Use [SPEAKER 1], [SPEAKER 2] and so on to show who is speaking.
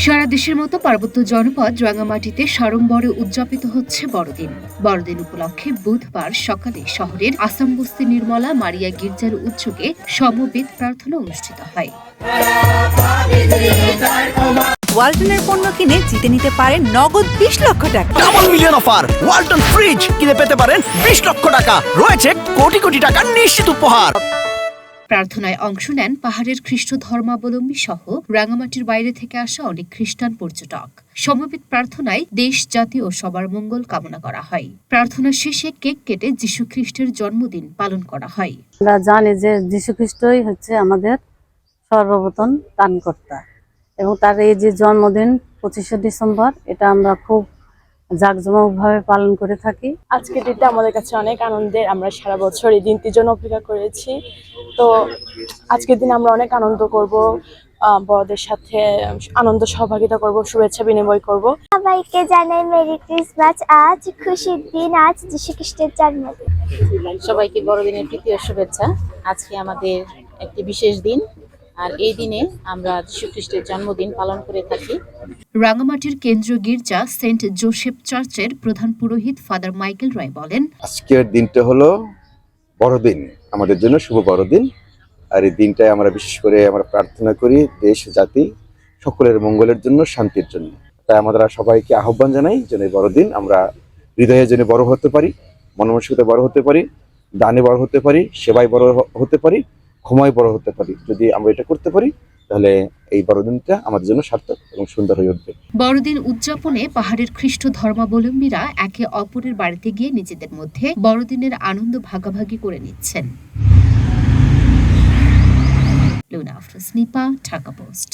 [SPEAKER 1] সারা দেশের মতো পার্বত্য জনপদ রাঙামাটিতে সাড়ম্বরে উদযাপিত হচ্ছে বড়দিন। বড়দিন উপলক্ষে বুধবার সকালে শহরের আসামবস্তি নির্মলা মারিয়া গির্জার উৎসবে সমবেত প্রার্থনা অনুষ্ঠিত হয়।
[SPEAKER 2] ওয়ালটনের পণ্য কিনে জিতে নিতে পারেন নগদ 20 লক্ষ টাকা।
[SPEAKER 3] Double million offer! Walton fridge কিনে পেতে পারেন 20 লক্ষ টাকা। রয়েছে কোটি কোটি টাকার নিশ্চিত উপহার।
[SPEAKER 1] প্রার্থনায় অংশ নেন পাহাড়ের খ্রিস্ট ধর্মাবলম্বী সহ রাঙামাটির বাইরে থেকে আসা অনেক খ্রিস্টান পর্যটক। সমবেত প্রার্থনায় দেশ, জাতি ও সবার মঙ্গল কামনা করা হয়। প্রার্থনা শেষে কেক কেটে যীশু খ্রিস্টের জন্মদিন পালন করা হয়।
[SPEAKER 4] আমরা জানি যে যীশু খ্রিস্টই হচ্ছে আমাদের সর্বপ্রথম ত্রাণকর্তা, এবং তার এই যে জন্মদিন 25শে ডিসেম্বর, এটা আমরা খুব জাঁকজমকভাবে পালন করে থাকি।
[SPEAKER 5] আজকের দিনটা আমাদের কাছে অনেক আনন্দের। আমরা সারা বছর এই দিনটির জন্য অপেক্ষা করেছি। তো আজকের দিন আমরা অনেক আনন্দ করব, বড়দের সাথে আনন্দ সহভাগিতা করব, শুভেচ্ছা বিনিময় করব।
[SPEAKER 6] সবাইকে জানাই মেরি ক্রিসমাস। আজ খুশির দিন, আজ যীশু খ্রিস্টের জন্মদিন।
[SPEAKER 7] সবাইকে বড়দিনের প্রীতি ও শুভেচ্ছা। আজকে আমাদের একটি বিশেষ দিন, আর এই দিনে আমরা যীশু খ্রিস্টের জন্মদিন পালন করে থাকি।
[SPEAKER 1] রাঙামাটির কেন্দ্রীয় গির্জা সেন্ট জোসেফ চার্চের প্রধান পুরোহিত ফাদার মাইকেল রায় বলেন,
[SPEAKER 8] আজকের দিনটা হলো বড়দিন, আমাদের জন্য শুভ বড়দিন। আর এই দিনটায় আমরা বিশেষ করে আমরা প্রার্থনা করি দেশ, জাতি সকলের মঙ্গলের জন্য, শান্তির জন্য। তাই আমরা সবাইকে আহ্বান জানাই যেন এই বড়দিন আমরা হৃদয়ে যেন বড় হতে পারি, মনমানসিকতায় বড় হতে পারি, দানে বড় হতে পারি, সেবায় বড় হতে পারি, ক্ষমায় বড় হতে পারি। যদি আমরা এটা করতে পারি তাহলে এই বড়দিনটা আমাদের জন্য সার্থক এবং সুন্দর হয়ে উঠবে।
[SPEAKER 1] বড়দিন উদযাপনে পাহাড়ের খ্রিস্ট ধর্মাবলম্বীরা একে অপরের বাড়িতে গিয়ে নিজেদের মধ্যে বড়দিনের আনন্দ ভাগাভাগি করে নিচ্ছেন। লুনা আফরোজ, নিপা, ঢাকা পোস্ট।